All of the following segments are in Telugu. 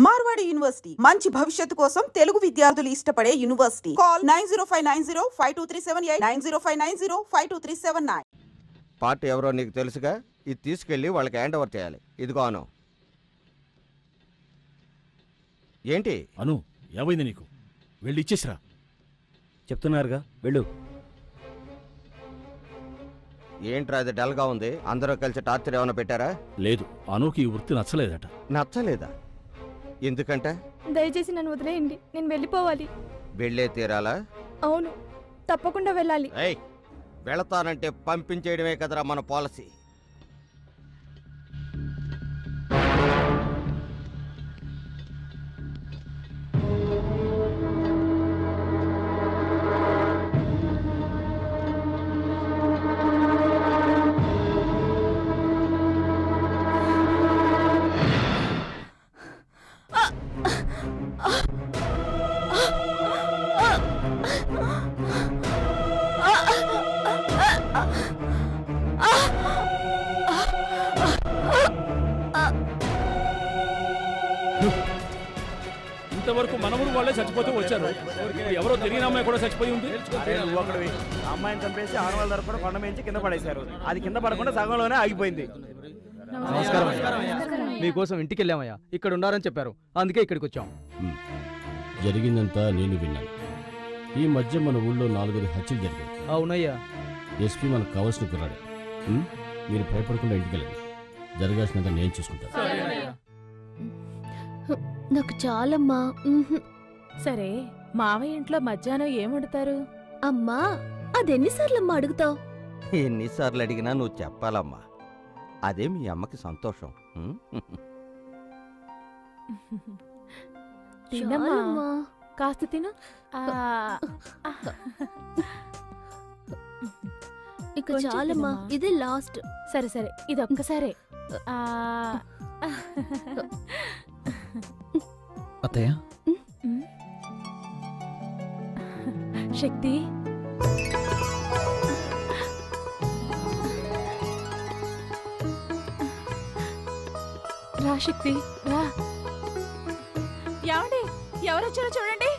మార్వాడి యూనివర్సిటీ మంచి భవిష్యత్తు కోసం తెలుగు విద్యార్థులు ఇష్టపడే యూనివర్సిటీ. కాల్ 9059052378 9059052379. పార్టీ ఎవరో నీకు తెలుసుగా, ఇది తీసుకెళ్ళి వాళ్ళకి హ్యాండ్ ఓవర్ చేయాలి. ఇదిగో అను. ఏంటి అను, ఏమైంది నీకు? వెళ్ళి ఇచ్చేసిరా. చెప్తున్నారుగా, వెళ్ళు. ఏంట్రా అది డల్గా ఉంది? అందరూ కలిసి టార్చర్ ఏమైనా పెట్టారా? లేదు, అనుకి ఈ వృత్తి నచ్చలేదట. నచ్చలేదా? ఎందుకంటే? దయచేసి నన్ను వదిలేయండి, నేను వెళ్ళిపోవాలి. వెళ్ళే తీరాలా? అవును, తప్పకుండా వెళ్ళాలి. వెళతానంటే పంపించేయడమే కదరా మన పాలసీ. ఇంతవరకు మనముడు వాళ్ళే చచ్చిపోతూ వచ్చారు. ఎవరో తెలియని అమ్మాయి కూడా చచ్చిపోయి ఉంది. అమ్మాయిని చంపేసి 600 తరపున కొండ మేంచి కింద పడేశారు. అది కింద పడకుండా సగంలోనే ఆగిపోయింది. మీకోసం ఇంటికి వెళ్ళామయ్యా, ఇక్కడ ఉండారని చెప్పారు, అందుకే ఇక్కడికి వచ్చాం. జరిగిందంతా నేను విన్నాను. ఈ మధ్య మన ఊళ్ళో 4 హత్యలు జరిగాయి. అవునయ్యా. ఎస్పీ మనకు కావాల్సిన కుర్రాడే. మీరు భయపడకుండా ఇంటికి వెళ్ళండి. జరగాల్సినంత నేను చూసుకుంటాను. నాకు చాలమ్మా. సరే, మావయ్య ఇంట్లో మధ్యాహ్నం ఏం వండుతారు? అమ్మా, అదెన్నిసార్లమ్మా అడుగుతావు? ఎన్నిసార్లు అడిగినా నువ్వు చెప్పాలమ్మా. అదే మీ అమ్మకి సంతోషం. తినమ్మా, కాస్త తిను. ఇక చాలమ్మా, ఇదే లాస్ట్. సరే సరే, ఇది ఒక్కసారే. అత్తయ్య, శక్తి, రా శక్తి, రా. ఏమండి, ఎవరొచ్చారో చూడండి.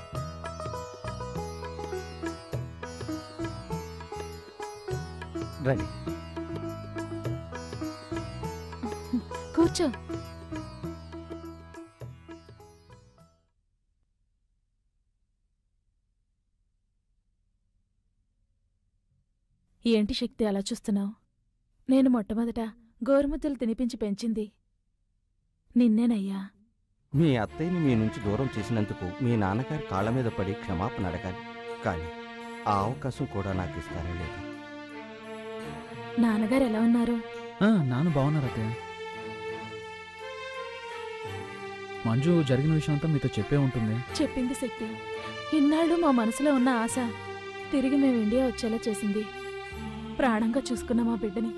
రండి, కూర్చో. ఏంటి శక్తి అలా చూస్తున్నావు? నేను మొట్టమొదట గోరుముద్దలు తినిపించి పెంచింది నిన్నేనయ్యా. మీ అత్తయ్యని మీ నుంచి దూరం చేసినందుకు మీ నాన్నగారి కాళ్ళ మీద పడి క్షమాపణ అడగాలి, కానీ ఆ అవకాశం కూడా నాకు ఇస్తానే లేదు. నాన్నగారు ఎలా ఉన్నారు? నాన్న బాగున్నారు అత్తయ్య. మంజు జరిగిన విషయం అంతా మీతో చెప్పే ఉంటుంది. చెప్పింది శక్తి. ఇన్నాళ్ళు మా మనసులో ఉన్న ఆశ తిరిగి మేము ఇండియా వచ్చేలా చేసింది. ప్రాణంగా చూసుకున్న మా బిడ్డని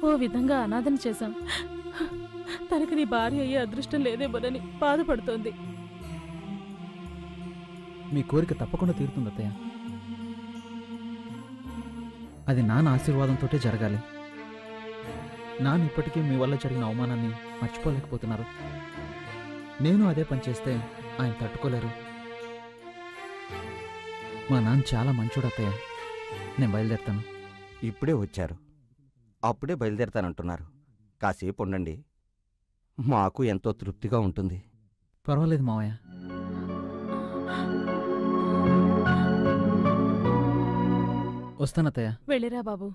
ఓ విధంగా అనాథన చేశాం. తనకి నీ భార్య అయ్యే అదృష్టం లేదేమోనని బాధపడుతోంది. మీ కోరిక తప్పకుండా తీరుతుంది అత్తయ్య. అది నాన్న ఆశీర్వాదంతో జరగాలి. నాన్న ఇప్పటికీ మీ వల్ల జరిగిన అవమానాన్ని మర్చిపోలేకపోతున్నారు. నేను అదే పని చేస్తే ఆయన తట్టుకోలేరు. మా నాన్న చాలా మంచోడు అత్తయ్య. నేను బయలుదేరుతాను. ఇప్పుడే వచ్చారు, అప్పుడే బయలుదేరతానంటున్నారు. కాసేపు ఉండండి, మాకు ఎంతో తృప్తిగా ఉంటుంది. పర్వాలేదు మావయ్య. వస్తానత్తయ్య. వెళ్ళిరా బాబు.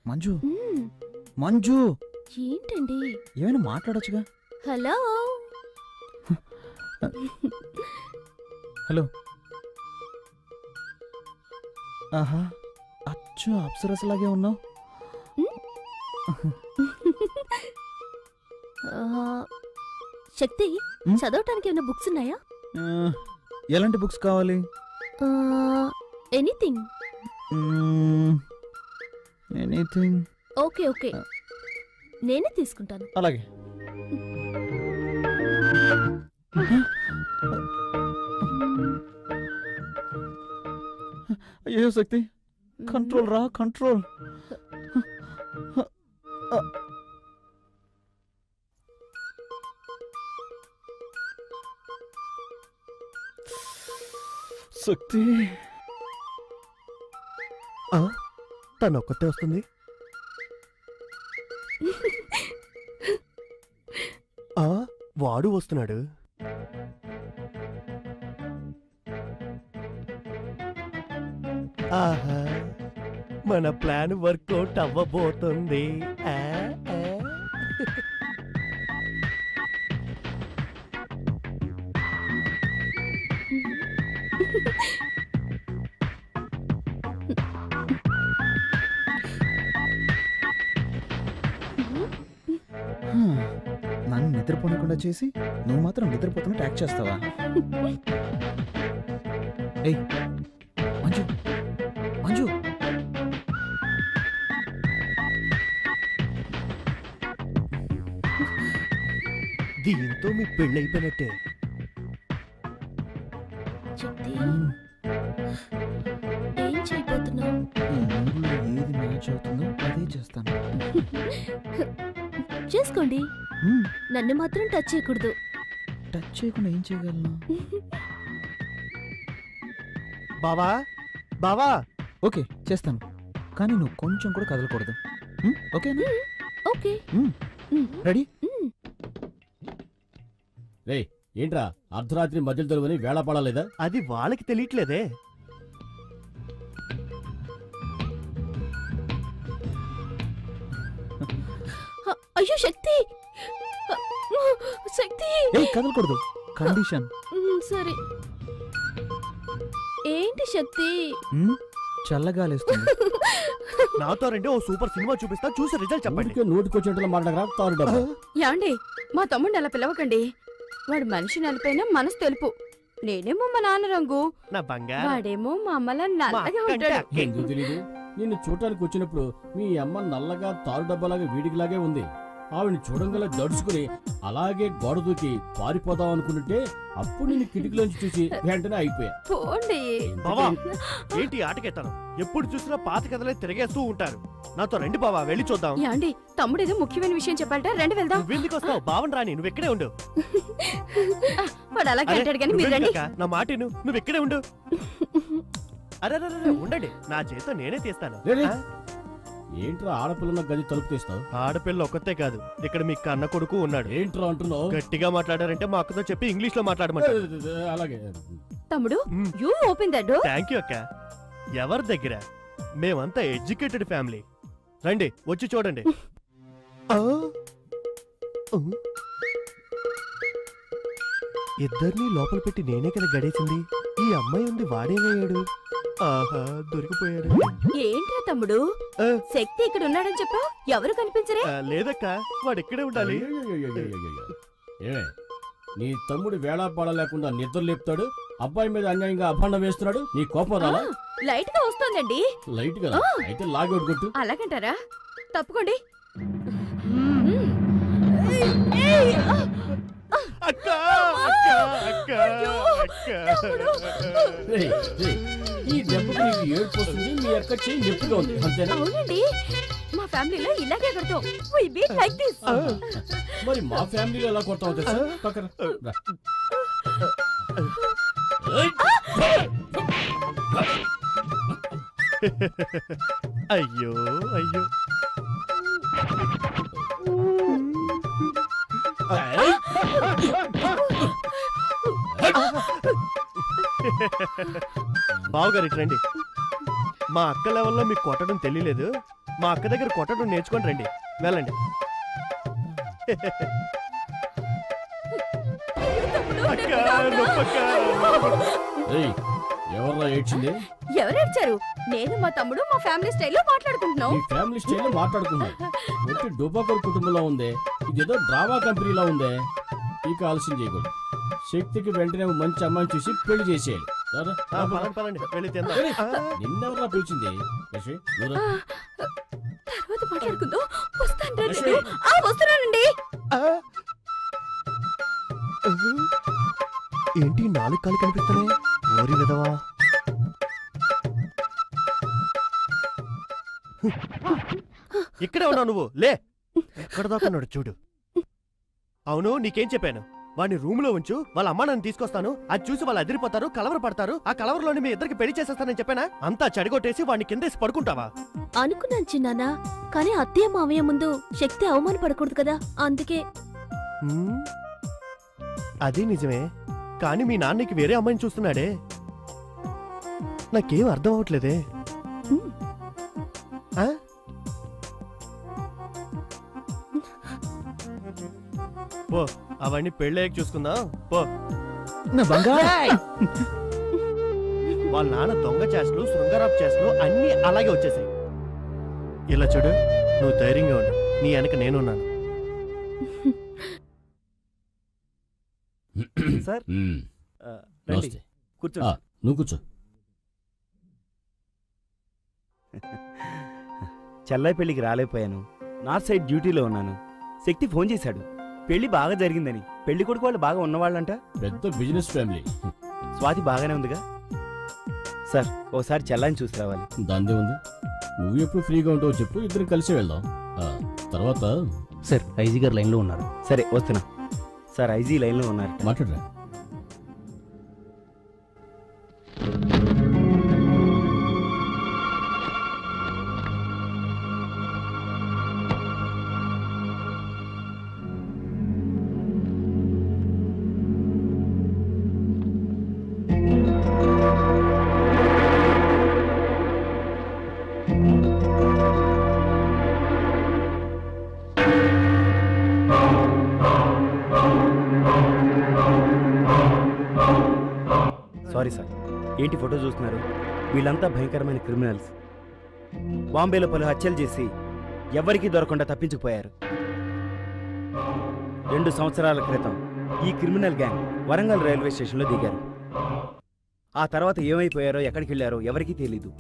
మంజు మ్మ్. మంజు ఏంటండి? ఏమైనా మాట్లాడొచ్చుగా. హలో. హలో. ఆహా, అచ్చు అప్సరసలాగే ఉన్నావు. శక్తి, మ్మ్? చదవటానికి ఏమైనా బుక్స్ ఉన్నాయా? ఎలాంటి బుక్స్ కావాలి? ఎనీథింగ్. ఎనీథింగ్. ఓకే ఓకే, నేనే తీసుకుంటాను. అలాగే. అయ్యో శక్తి, కంట్రోల్ రా, కంట్రోల్. శక్తి తను ఒక్కతే వస్తుంది. వాడు వస్తున్నాడు. ఆహా, మన ప్లాన్ వర్కౌట్ అవ్వబోతుంది. నన్ను నిద్రపోనకుండా చేసి నువ్వు మాత్రం నిద్రపోతున్నట్టు యాక్ట్ చేస్తావా? ఏయ్ మంజు, మంజు. దీంతో మీ పెళ్ళైపోయినట్టే. శక్తి, ఏం చేయబోతున్నావు? ఈ మూడులో ఏది మ్యాచ్ అవుతుందో అదే చేస్తాను. చేసుకోండి, మ్మ్. నన్ను మాత్రం టచ్ చేయకూడదు. టచ్ చేయకుండా ఏం చేయగలను? బావా, బావా. ఓకే చేస్తాను, కానీ నువ్వు కొంచెం కూడా కదలకూడదు. ఓకేనా? ఓకే. రెడీ? రే ఏంట్రా అర్ధరాత్రి మధ్యలో తెలువని వేళ పడలేదా? అది వాళ్ళకి తెలియట్లేదే. అయ్యో శక్తి, శక్తి. ఏయ్ కదలకూడదు, కండిషన్. సరే. ఏంటి శక్తి? చల్లగాలేస్తుంది. నాతో రండి, ఓ సూపర్ సినిమా చూపిస్తా, చూసి రిజల్ట్ చెప్పండి. నోటికొచ్చేట్లా మాట్లాడరా తారు డబ్బా. యాండి, మా తమ్ముడిని అలా పిలవకండి. వాడు మనిషి నలిపైన మనసు తెలుపు. నేనేమో మా నాన్న రంగు, నా బంగారం. వాడేమో మా అమ్మలా నల్లగా ఉంటాడు. ఎందుకు తెలీదు? నిన్ను చూడటానికి వచ్చినప్పుడు మీ అమ్మ నల్లగా తారు డబ్బాలాగా వీడికిలాగే ఉంది. ఆవిడని చూడంగల దడుచుకుని అలాగే గోడ దూకి పారిపోదాం అనుకుంటుంటే అప్పుడు నేను కిటికీలోంచి చూసి వెంటనే అయిపోయా. పోండి. బావా, ఏంటి ఆటకెట్టాను? ఎప్పుడు చూసినా పాత కథలే తిరిగేస్తూ ఉంటారు. నాతో రండి బావా, వెళ్ళి చూద్దాం. యాండి, తమ్ముడు ఏదో ముఖ్యమైన విషయం చెప్పాలట, రండి వెళ్దాం. నువ్వెందుకు వస్తావు? బావన్ రాని, నువ్వు ఎక్కడే ఉండు. వాడు అలాగే అంటాడు కానీ మీరు నువ్వేంటి రండి. అక్క? నా మాట విను, నువ్వు ఎక్కడే ఉండు. అరే ఉండండి, నా చేతితో నేనే తీస్తాను. రేయ్. ఆ? ఏంట్రా ఆడపిల్లన్న గది తలుపు తీస్తావు? ఆడపిల్ల ఒక్కతే కాదు, ఇక్కడ మీ కన్న కొడుకు ఉన్నాడు. ఏంట్రా అంటున్నావు? గట్టిగా మాట్లాడారంటే మా అక్కతో చెప్పి ఇంగ్లీష్ లో మాట్లాడమంటారు. అలాగే. తమ్ముడు, you open that door. Thank you అక్క. ఎవరి దగ్గర? మేమంతా ఎడ్యుకేటెడ్ ఫ్యామిలీ. రండి, వచ్చి చూడండి. ఇద్దరిని లోపల పెట్టి నేనే కదా గడేసింది. ఈ అమ్మాయి ఉంది, వాడేమయ్యాడు? ఆహా, దొరికిపోయాడు. ఏంట్రా తమ్ముడు, శక్తి ఇక్కడ ఉన్నాడని చెప్పావు, ఎవరు కనిపించరే? లేదక్క, వాడు ఇక్కడే ఉండాలి. ఏమే, నీ తమ్ముడు వేళా పడలేకుండా నిద్ర లేపుతాడు, అబ్బాయి మీద అన్యాయంగా అభాండం వేస్తున్నాడు, నీ కోపం రాలా? లైట్ గా వస్తోందండి. లైట్ కదా, అయితే లాగౌట్ కొట్టు. అలాగంటారా? తప్పుకోండి. అక్క, అక్క, అక్క, అక్క. రేయ్, రేయ్, ఈ దెబ్బకు నీకు ఏడుపు వస్తుంది, మీ అక్క చెయ్యి నొప్పిగా ఉంది, అంతేనా? అవునండి, మా ఫ్యామిలీలో ఇలాగే కడతాం. We beat like this. మరి మా ఫ్యామిలీలో ఎలా కొడతావు తెలుసా? పక్కన రా. అయ్యో అయ్యో. బావగారు ఇటు రండి. మా అక్క లెవెల్లో మీకు కొట్టడం తెలియలేదు, మా అక్క దగ్గర కొట్టడం నేర్చుకొని రండి. వెళ్ళండి. ఎవర్రా ఏడ్చింది? ఎవరేడ్చారు? నేను మా తమ్ముడు మా ఫ్యామిలీ స్టైల్లో మాట్లాడుకుంటున్నాం. మీ ఫ్యామిలీ స్టైల్లో మాట్లాడుకున్నాం. ఒట్టి డోబాకర్ కుటుంబంలో ఉందే, ఇదేదో డ్రామా కంపెనీలో ఉందే. ఇక ఆలస్యం చేయకూడదు. శక్తికి వెంటనే మంచి అమ్మాయిని చూసి పెళ్లి చేసేయాలి. నిన్నెవరా పిలిచింది? తర్వాత మాట్లాడుకుందాం. వస్తున్నానండి. ఏంటి 4 కాళ్ళు కనిపిస్తున్నాయి? ఓరి విధవా. ఇక్కడే ఉన్నావు నువ్వు. లే, ఎక్కడ దాకున్నాడు చూడు. అవును, నీకేం చెప్పాను? వాడిని రూమ్ లో ఉంచు, వాళ్ళ అమ్మ నన్ను తీసుకొస్తాను, అది చూసి వాళ్ళు అదిరిపోతారు, కలవర పడతారు, ఆ కలవరలోని మీ ఇద్దరికి పెళ్లి చేసేస్తానని చెప్పానా? అంతా చెడగొట్టేసి వాడిని కిందేసి పడుకుంటావా? అనుకున్నాను చిన్నానా, కానీ అత్తయ్య మావయ్య ముందు శక్తి అవమానపడకూడదు కదా, అందుకే. అదే నిజమే, కానీ మీ నాన్నకి వేరే అమ్మాయిని చూస్తున్నాడే. నాకేం అర్థం అవట్లేదే. పో, అవన్నీ పెళ్ళయ్యాక చూసుకుందాం. పో. వాళ్ళ నాన్న దొంగ చేష్టలు, శృంగారపు చేష్టలు అన్నీ అలాగే వచ్చేసాయి. ఇలా చూడు, నువ్వు ధైర్యంగా ఉండు, నీ వెనక నేనున్నాను. సార్ కూర్చో. నువ్వు కూర్చో. చెల్లై పెళ్లికి రాలేకపోయాను. నార్త్ సైడ్ డ్యూటీలో ఉన్నాను. శక్తి ఫోన్ చేశాడు, పెళ్లి బాగా జరిగిందని. పెళ్లి కొడుకు వాళ్ళు బాగా ఉన్నవాళ్ళంట. పెద్ద బిజినెస్ ఫ్యామిలీ. స్వాతి బాగానే ఉందిగా సార్? ఓసారి చెల్లాయిని చూసి రావాలి. దాందే ఉంది. నువ్వు ఎప్పుడు ఫ్రీగా ఉంటావో చెప్పు, ఇద్దరం కలిసి వెళ్దాం. తర్వాత సార్ ఐజీ గారు లైన్లో ఉన్నారు. సరే వస్తున్నా సార్. ఐజీ లైన్లో ఉన్నారు, మాట్లాడరా. Sorry sir. ఏంటి ఫోటో చూస్తున్నారు? వీళ్ళంతా భయంకరమైన క్రిమినల్స్. బాంబేలో పలు హత్యలు చేసి ఎవరికీ దొరకకుండా తప్పించుకుపోయారు. 2 సంవత్సరాల క్రితం ఈ క్రిమినల్ గ్యాంగ్ వరంగల్ రైల్వే స్టేషన్లో దిగారు. ఆ తర్వాత ఏమైపోయారో, ఎక్కడికి వెళ్ళారో ఎవరికీ తెలీదు.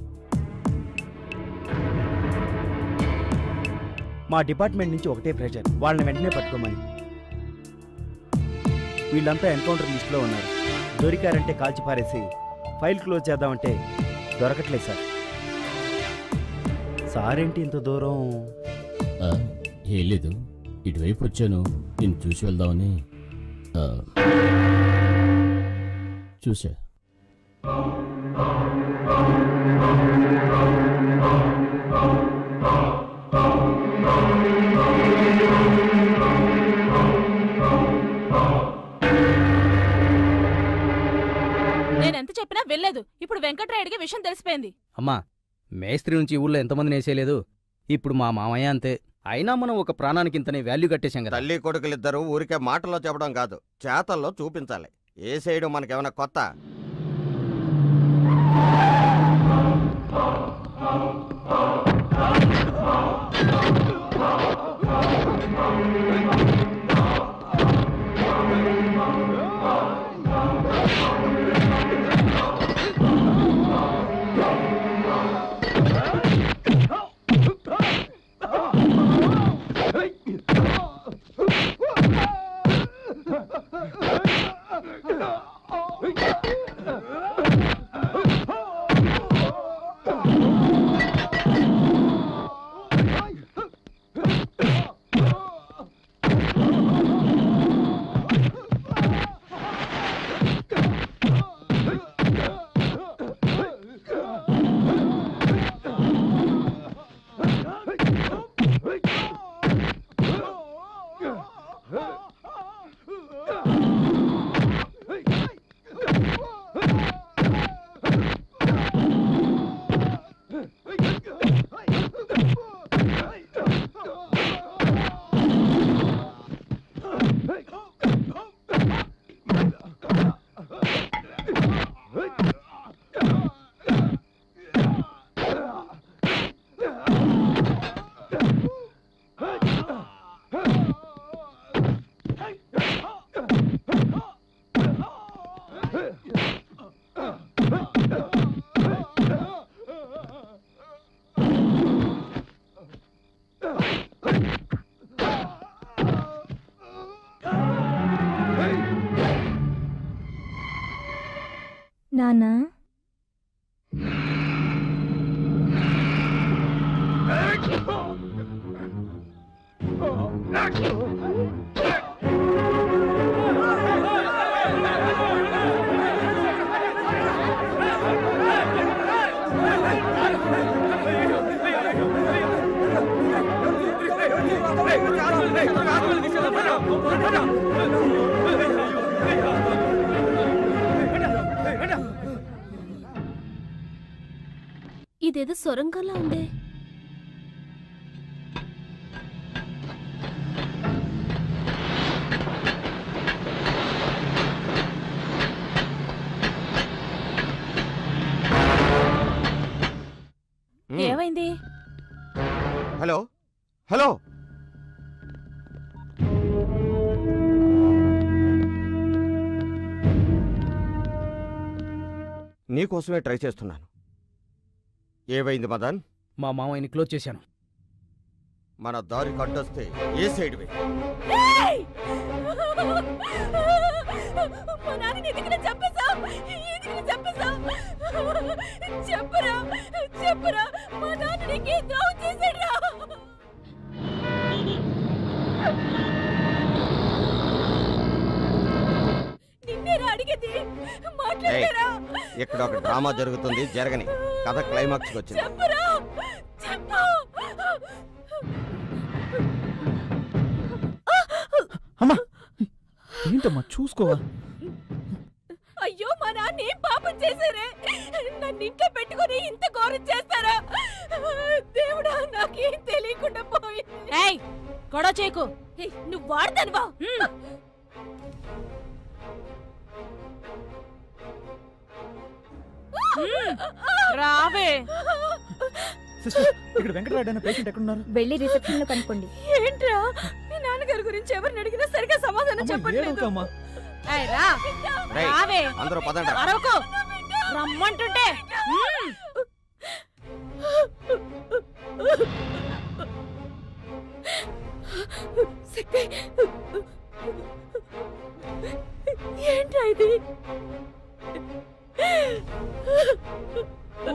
మా డిపార్ట్మెంట్ నుంచి ఒకటే ప్రెషర్, వాళ్ళని వెంటనే పట్టుకోమని. వీళ్ళంతా ఎన్కౌంటర్ లిస్టులో ఉన్నారు. దొరికారంటే కాల్చి పారేసి ఫైల్ క్లోజ్ చేద్దామంటే దొరకట్లేదు సార్. సార్ ఏంటి ఇంత దూరం? ఏం లేదు, ఇటువైపు వచ్చాను, నేను చూసి వెళ్దామని. చూసా. నేనెంత చెప్పినా వెళ్ళలేదు. ఇప్పుడు వెంకట్రాయుడికి విషయం తెలిసిపోయింది. అమ్మా, మేస్త్రి నుంచి ఊళ్ళో ఎంతమందిని వేసేయలేదు. ఇప్పుడు మా మామయ్య అంతే. అయినా మనం ఒక ప్రాణానికి ఇంతనే వాల్యూ కట్టేశాం కదా. తల్లి కొడుకులిద్దరూ ఊరికే మాటల్లో చెప్పడం కాదు, చేతల్లో చూపించాలి. ఏ సైడు మనకేమైనా కొత్త? నానా ఇదేదో సొరంగంలా ఉందే. ఏమైంది? హలో హలో, నీకోసమే ట్రై చేస్తున్నాను. ఏమైంది మదన్? మా మామయ్యని క్లోజ్ చేశాను. మన దారి కట్టొస్తే ఏ సైడ్ వే? చెప్పరా, మా నాన్న నీకే ద్రోహం చేశాడురా. నిన్నేరా అడిగేది, మాట్లాడరా. ఇక్కడ ఒక డ్రామా జరుగుతుంది, జరగని కథ క్లైమాక్స్కి వచ్చింది. చెప్పరా, చెప్పు. అమ్మా ఏంటమ్మా చూసుకోవా? అయ్యో, మా నాన్న ఏం పాపం చేశారే? నన్ను ఇంట్లో పెట్టుకుని ఇంత ఘోరం చేస్తారా? దేవుడా, నాకేం తెలియకుండా పోయింది. గొడవ చేయకు. నువ్వు వాడతానువా? రావే. ఇక్కడ వెంకటరాడు అనే పేషెంట్ ఎక్కడున్నారు? వెళ్ళి రిసెప్షన్ లో కనుక్కోండి. ఏంట్రా, మీ నాన్నగారి గురించి ఎవరిని అడిగినా సరిగా సమాధానం చెప్పట్లేదు. రావే. అందరూ పదండి. అరవకు, రమ్మంటుంటే. ఏంట్రా ఇది?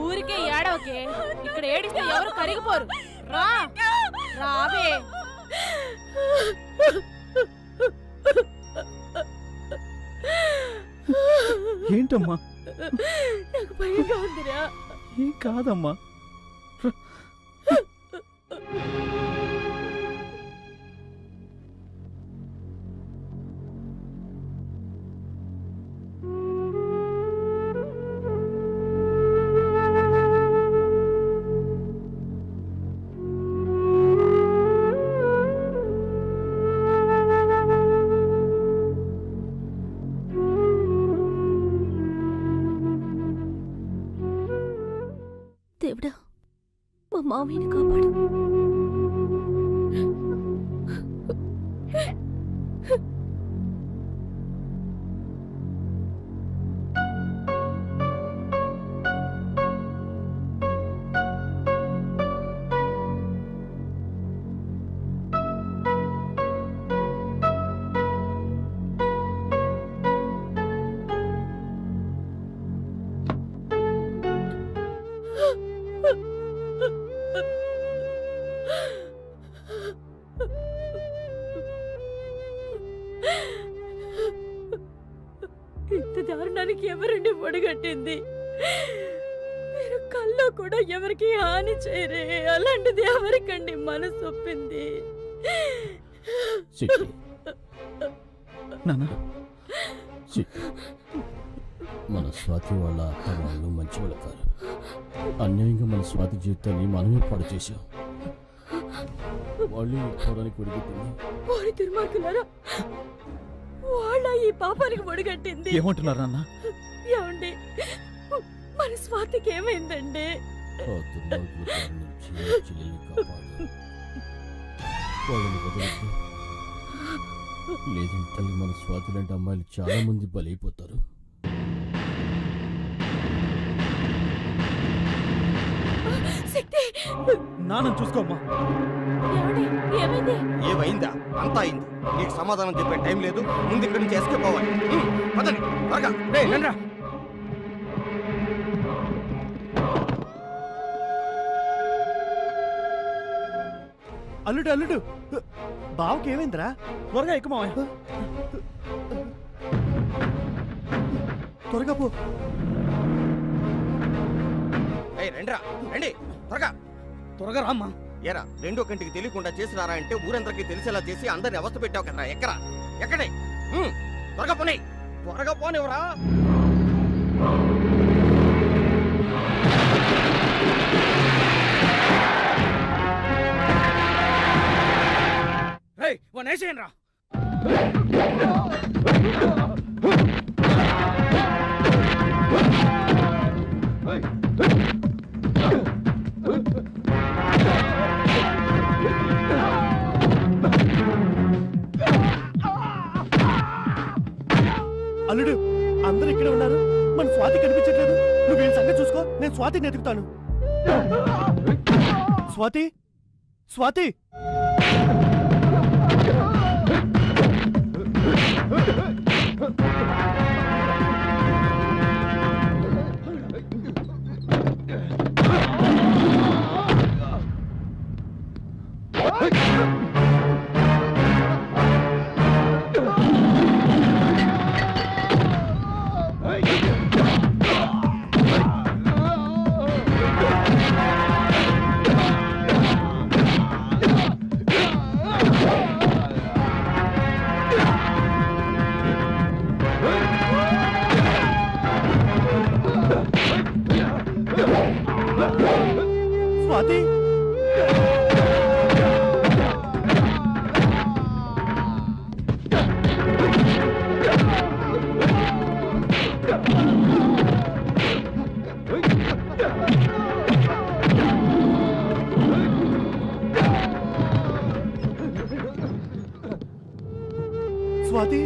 ఊరికే ఏడవకే. ఇక్కడ ఏడిస్తే ఎవరు కరిగిపోరు. రా, రావే. ఏంటమ్మా? నాకు భయంగా ఉందిరా. ఏం కాదమ్మా. దేవుడా, మా మామయ్యని కాపాడు. ఇంత దారుణానికి ఎవరండి పొడగట్టింది? మీరు కల్లో కూడా ఎవరికి హాని చేయరే, అలాంటిది ఎవరికండి మనసు ఒప్పింది? మన స్వాతి వాళ్ళ అత్త వాళ్ళు మంచి వాళ్ళు కాదు. అన్యాయంగా మన స్వాతి జీవితాన్ని మనమే పాడు చేశాం. వాళ్ళు పోవడానికి ఒడిగట్టింది. వారి దుర్మార్గులారా, వాళ్ళ ఈ పాపానికి ఒడిగట్టింది. ఏమంటున్నారు నాన్న? ఏమండి, మన స్వాతికి ఏమైందండి? ఆ దుర్మార్గుల బారి నుంచి నా చెల్లెల్ని కాపాడు. వాళ్ళని వదలొద్దు. లేదంటే మన స్వాతి లాంటి అమ్మాయిలు చాలా మంది బలైపోతారు. నాన్న చూసుకోమ్మా. ఏమైందా? అంతా అయింది. నీకు సమాధానం చెప్పే టైం లేదు. ముందు ఇక్కడి నుంచి ఎస్కేప్ అవ్వాలి. పదండి త్వరగా. అల్లుడు అల్లుడు బావకి ఏమైందిరా? త్వరగా ఎక్కువ మావయ్య. త్వరగా పో. రండిరా రండి త్వరగా త్వరగా రామ్మా. ఏరా రెండో కంటికి తెలియకుండా చేసినారా అంటే ఊరందరికీ తెలిసేలా చేసి అందరిని అవస్థ పెట్టావు కదరా. ఎక్కడే త్వరగా పోనీ, త్వరగా పోనివరా. వాడిని వేసేయండి రా. అల్లుడు అందరు ఇక్కడే ఉన్నారు, మన స్వాతి కనిపించట్లేదు. నువ్వు వీళ్ళ సంగతి చూసుకో, నేను స్వాతిని ఎదుగుతాను. స్వాతి స్వాతి స్వాతి స్వాతి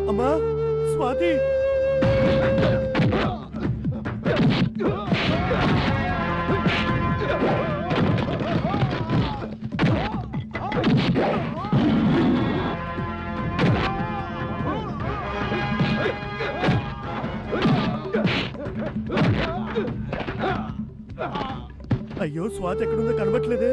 అమ్మా స్వాతి అయ్యో స్వాతి ఎక్కడుందో కనబట్లేదే.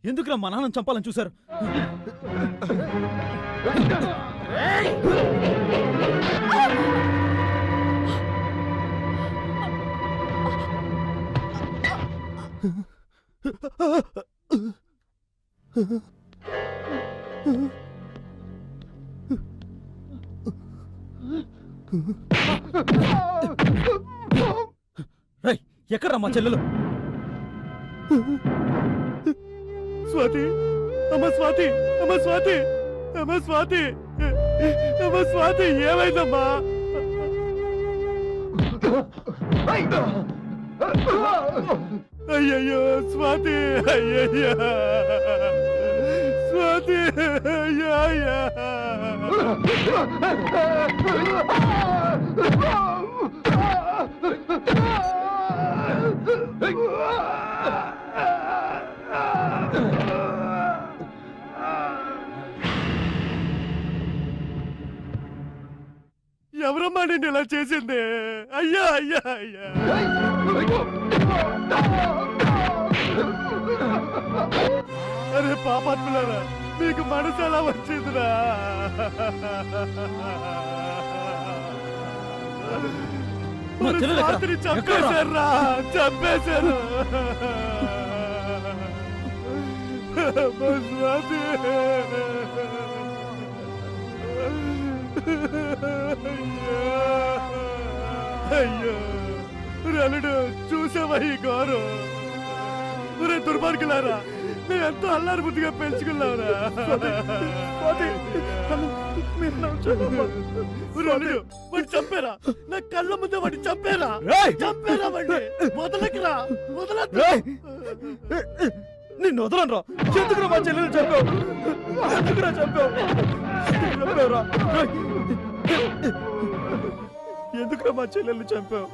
ఎందుకురా మా నాన్నని చంపాలని చూశారు? ఎక్కడ్రా మా చెల్లెలు? స్వాతి అమ్మ స్వాతి అమ్మ స్వాతి అమ్మ స్వాతి అమ్మ స్వాతి ఏమైందమ్మా? అయ్యయ్యో స్వాతి అయ్యయ్యా స్వాతి అయ్యా ఎవరమ్మా నిన్ను ఇలా చేసింది? అయ్యా అయ్యా అయ్యా అరే పాపాత్ములారా, మీకు మనసు ఎలా వచ్చిందిరా? రాత్రి చంపేశారా? చంపేశారు. అయ్యో రలుడు చూసావా ఈ గౌరవం? దుర్మార్గులారా, నేను ఎంతో అల్లారు బుద్ధిగా పెంచుకున్నావురా. వాడిని చంపేరా, నా కళ్ళ ముందే వాడిని చంపేరా, చంపేరా వాడిని. వదలకురా, వదలద్దు. నిన్ను వదలనరా. ఎందుకురా మా చెల్లెలు చంపావు? ఎందుకురా చంపావు? చంపావురా. ఎందుకురా మా చెల్లెల్ని చంపావు?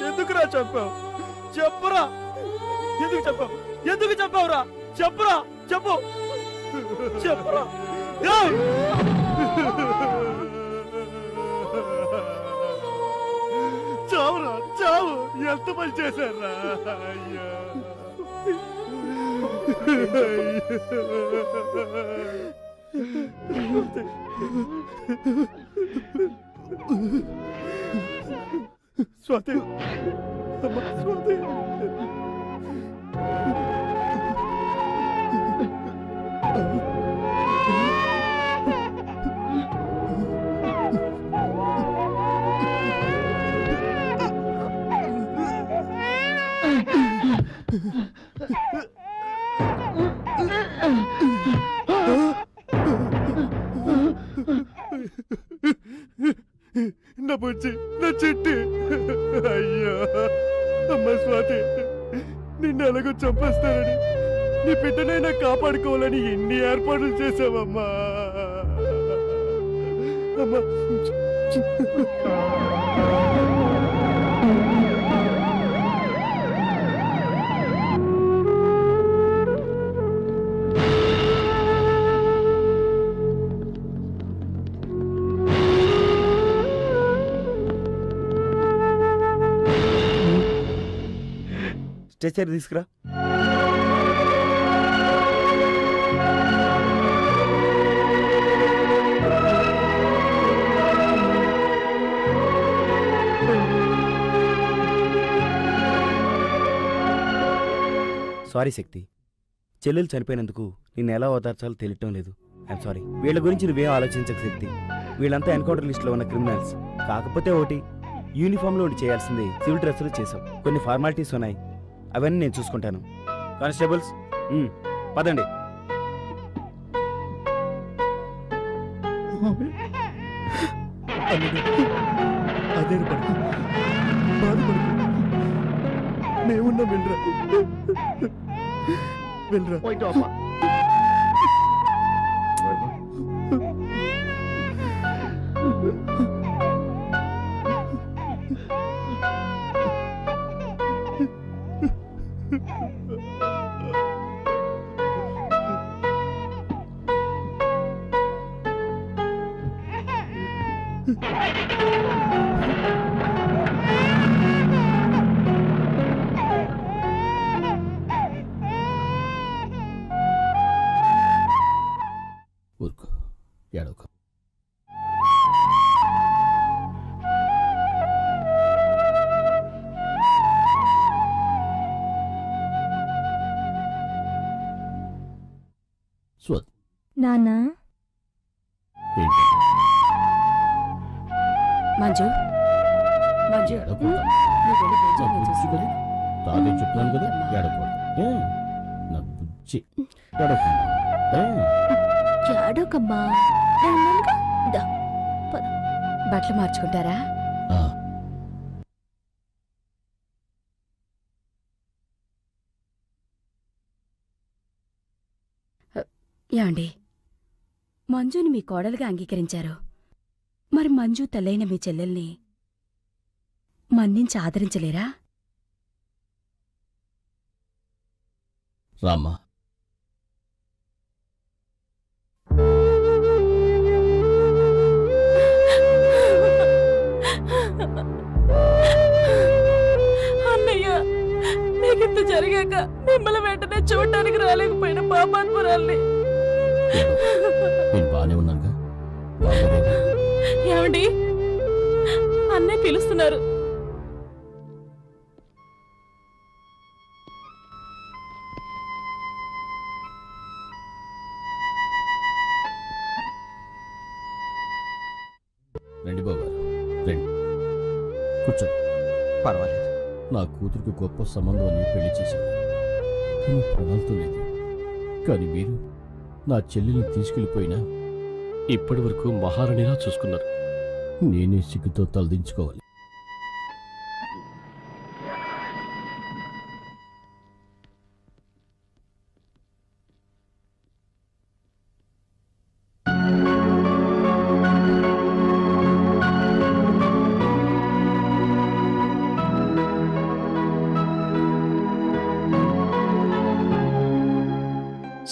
ఎందుకురా చంపావు? చెప్పరా. ఎందుకు చంపావు? ఎందుకు చంపావురా? చెప్పరా, చెప్పు, చెప్పరా. చావురా, చావు. ఎంత పని చేశారా. అయ్యా స్వాతి, అమ్మా స్వాతి. నా బుజ్జి, నా చెట్టు. అయ్యో అమ్మ స్వాతి, నిన్ను ఎలాగో చంపేస్తానని, నీ బిడ్డనైనా కాపాడుకోవాలని ఎన్ని ఏర్పాట్లు చేసావమ్మా. అమ్మా స్ట్రెచర్ తీసుకురా. సారీ శక్తి, చెల్లెలు చనిపోయినందుకు నిన్ను ఎలా ఓదార్చాలో తెలియటం లేదు. I'm sorry. వీళ్ళ గురించి నువ్వేం ఆలోచించక శక్తి. వీళ్ళంతా ఎన్కౌంటర్ లిస్టులో ఉన్న క్రిమినల్స్. కాకపోతే ఒకటి, యూనిఫామ్లో ఉండి చేయాల్సింది సివిల్ డ్రెస్సులు చేసాం. కొన్ని ఫార్మాలిటీస్ ఉన్నాయి, అవన్నీ నేను చూసుకుంటాను. కానిస్టేబుల్స్ పదండి. అదే పడుకు, బాధపడుకు. మేమున్నాం, వెళ్ళరా, వెళ్ళరా. ఊరుకో, ఏడవకు. నాన్నా, ఏంటి మంజు, మంజు, ఏడవకూడదు. నువ్వు వెళ్ళి బుజ్జి, నా నేను బుజ్జి చూసుకుంటాను. కదా, తాతయ్య చెప్తున్నాను కదా, ఏడవకూడదు. నా బుజ్జి, ఏడవకుండా. ఏడవకమ్మా. బట్టలు మార్చుకుంటారా? యాండి, మంజుని మీ కోడలుగా అంగీకరించారు. మరి మంజు తల్లైన మీ చెల్లెల్ని మన్నించి ఆదరించలేరా? రామ్మా, అన్నయ్య, నీకింత జరిగాక మిమ్మల్ని వెంటనే చూడటానికి రాలేకపోయిన పాపాత్మురాల్ని. నేను బానే ఉన్నానుగా. బాగోలేదా? ఏమండి, అన్నయ్య పిలుస్తున్నారు. రండి బాబు, రండి, కూర్చోండి. పర్వాలేదు. నా కూతురికి గొప్ప సంబంధం అని పెళ్లి చేశాను. కానీ ప్రాణాలతో లేదు. కానీ మీరు నా చెల్లెల్ని తీసుకెళ్ళిపోయినా ఇప్పటి వరకు మహారాణిలా చూసుకున్నారు. నేనే సిగ్గుతో తలదించుకోవాలి.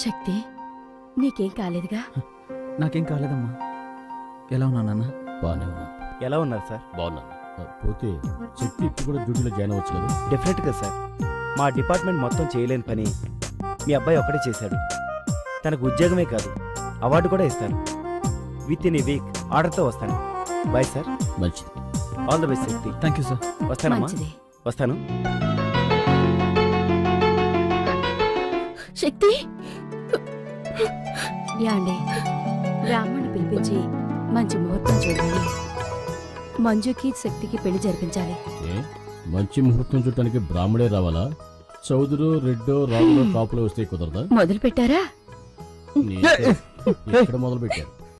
శక్తి, నీకేం కాలేదుగా? నాకేం కాలేదమ్మా. ఎలా ఉన్నా నాన్న? బాగానే ఉన్నా. ఎలా ఉన్నారు సార్? బాగున్నాను. పోతే శక్తి ఇప్పుడు కూడా డ్యూటీలో జాయిన్ అవ్వచ్చు కదా? డెఫినెట్గా సార్. మా డిపార్ట్మెంట్ మొత్తం చేయలేని పని మీ అబ్బాయి ఒక్కడే చేశాడు. తనకు ఉద్యోగమే కాదు, అవార్డు కూడా ఇస్తారు. విత్ ఇన్ ఏ వీక్ ఆర్డర్తో వస్తాను. Bye sir. మంచిది. All the best Shakti. Thank you sir. వస్తానమ్మా. వస్తాను. శక్తి, యాండి బ్రాహ్మణ్ణి పిలిపించి మంచి ముహూర్తం చూడాలి. మంజుకి శక్తికి పెళ్లి జరిపించాలి. మంచి ముహూర్తం చూడటానికి బ్రాహ్మడే రావాలా? చౌదరో రెడ్డో రాజులో కాపులో వస్తే కుదరదా? మొదలు పెట్టారా? ఇక్కడ మొదలు పెట్టారు.